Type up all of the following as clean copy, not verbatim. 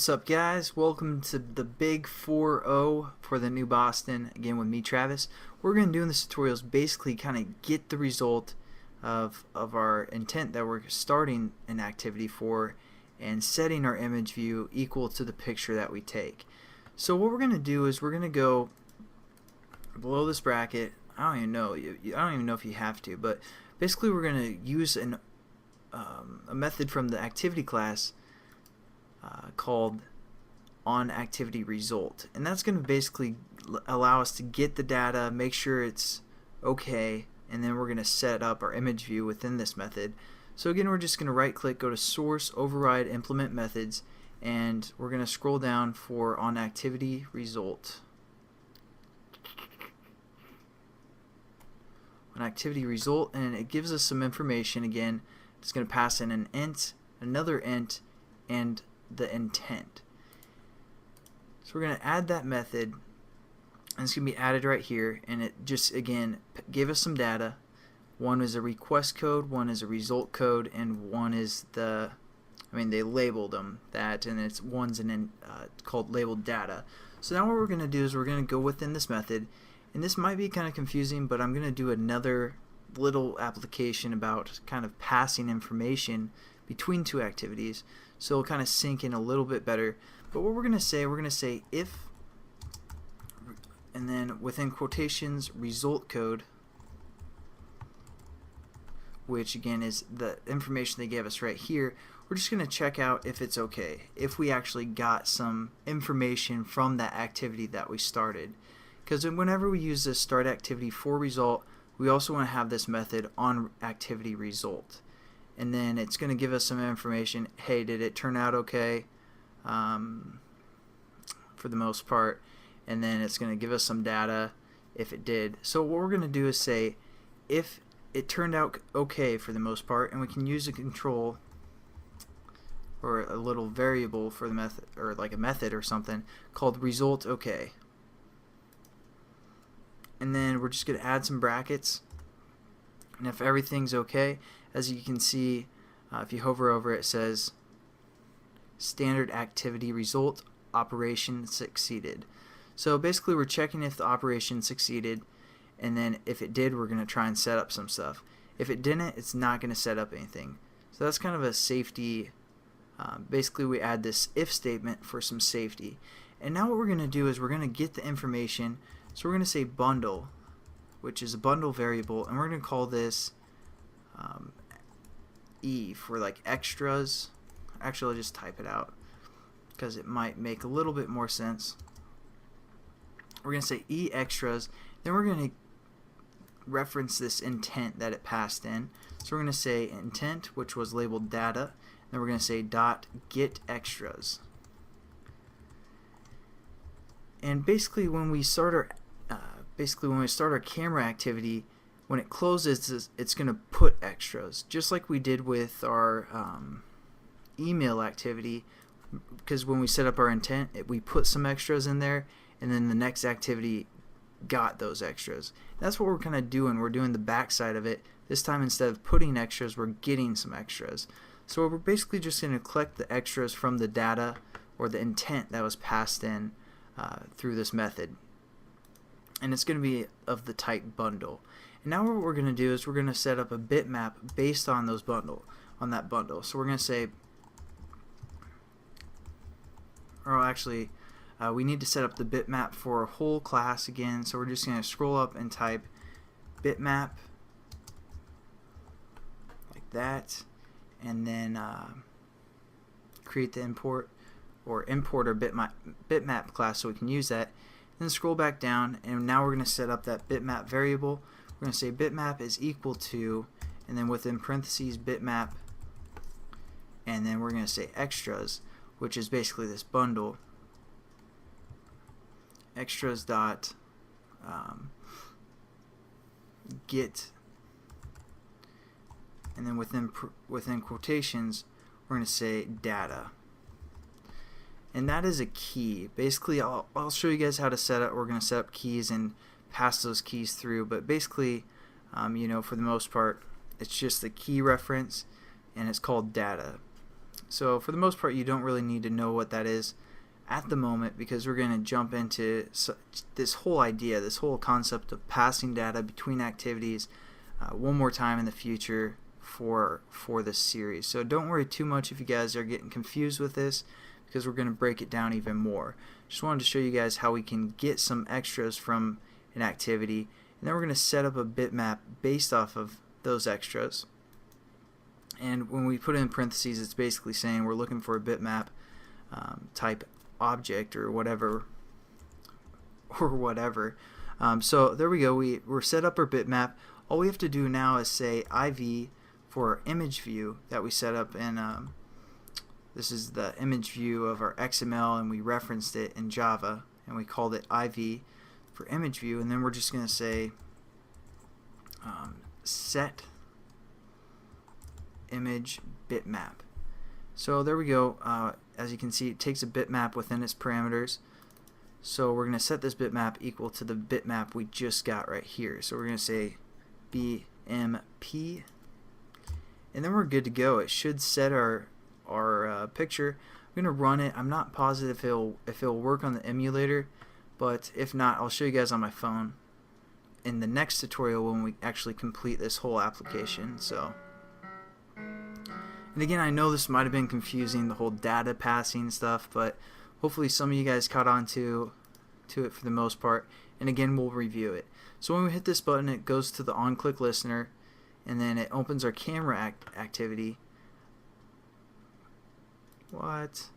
What's up, guys? Welcome to the Big 4-0 for the New Boston, again with me, Travis. What we're going to do in this tutorial is basically kind of get the result of our intent that we're starting an activity for and setting our image view equal to the picture that we take. So what we're going to do is we're going to go below this bracket. I don't even know if you have to, but basically we're going to use a method from the activity class called onActivityResult, and that's going to basically allow us to get the data, make sure it's okay, and then we're going to set up our image view within this method. So again, we're just going to right click, go to source, override, implement methods, and we're going to scroll down for onActivityResult. onActivityResult, and it gives us some information. Again, it's going to pass in an int, another int, and the intent. So we're going to add that method, and it's going to be added right here, and it just again gave us some data. One is a request code, one is a result code, and one is they labeled them that, and one's called labeled data. So now what we're going to do is we're going to go within this method, and this might be kind of confusing, but I'm going to do another little application about kind of passing information between two activities, so it'll kind of sink in a little bit better. But what we're going to say if, and then within quotations, result code, which again is the information they gave us right here. We're just going to check out if it's okay, if we actually got some information from that activity that we started. Because whenever we use this start activity for result, we also want to have this method on activity result. And then it's going to give us some information. Hey, did it turn out okay? For the most part. And then it's going to give us some data if it did. So what we're going to do is say if it turned out okay for the most part, and we can use a control or a little variable for the method, or like a method or something called result okay. And then we're just going to add some brackets, and if everything's okay, as you can see, if you hover over it, it says standard activity result, operation succeeded. So basically we're checking if the operation succeeded, and then if it did, we're going to try and set up some stuff. If it didn't, it's not going to set up anything. So that's kind of a safety. Basically we add this if statement for some safety. And now what we're going to do is we're going to get the information. So we're going to say bundle, which is a bundle variable, and we're going to call this E for like extras. Actually, I'll just type it out because it might make a little bit more sense. We're going to say E extras, then we're going to reference this intent that it passed in. So we're going to say intent, which was labeled data, then we're going to say dot get extras. And basically when we start our camera activity, when it closes, it's going to put extras, just like we did with our email activity. Because when we set up our intent, we put some extras in there, and then the next activity got those extras. That's what we're kind of doing. We're doing the backside of it. This time, instead of putting extras, we're getting some extras. So we're basically just going to collect the extras from the data or the intent that was passed in through this method. And it's going to be of the type bundle. And now what we're going to do is we're going to set up a bitmap based on that bundle. So we're going to say, or actually, we need to set up the bitmap for a whole class again. So we're just going to scroll up and type bitmap like that, and then create the import our bitmap class so we can use that. Then scroll back down, and now we're going to set up that bitmap variable. We're going to say bitmap is equal to, and then within parentheses bitmap, and then we're going to say extras, which is basically this bundle. Extras dot get, and then within quotations we're going to say data. And that is a key. Basically, I'll show you guys how to set up. We're going to set up keys and pass those keys through. But basically, for the most part, it's just the key reference, and it's called data. So for the most part, you don't really need to know what that is at the moment, because we're going to jump into this whole idea, this whole concept of passing data between activities one more time in the future for this series. So don't worry too much if you guys are getting confused with this, because we're going to break it down even more. Just wanted to show you guys how we can get some extras from an activity, and then we're going to set up a bitmap based off of those extras. And when we put it in parentheses, it's basically saying we're looking for a bitmap type object or whatever. So there we go. We're set up our bitmap. All we have to do now is say IV for our image view that we set up in. This is the image view of our XML, and we referenced it in Java, and we called it IV for image view. And then we're just going to say set image bitmap. So there we go. As you can see, it takes a bitmap within its parameters. So we're going to set this bitmap equal to the bitmap we just got right here. So we're going to say BMP, and then we're good to go. It should set our picture. I'm going to run it. I'm not positive if it'll work on the emulator, but if not, I'll show you guys on my phone in the next tutorial when we actually complete this whole application. So. And again, I know this might have been confusing, the whole data passing stuff, but hopefully some of you guys caught on to it for the most part. And again, we'll review it. So when we hit this button, it goes to the on-click listener, and then it opens our camera activity. What?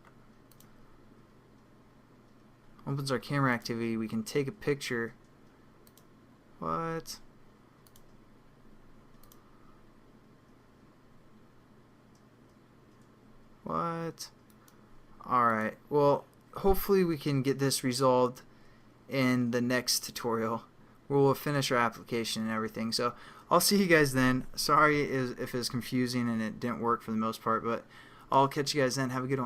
Opens our camera activity. We can take a picture. What? What? Alright, well, hopefully we can get this resolved in the next tutorial where we'll finish our application and everything. So I'll see you guys then. Sorry if it was confusing and it didn't work for the most part, but I'll catch you guys then. Have a good one.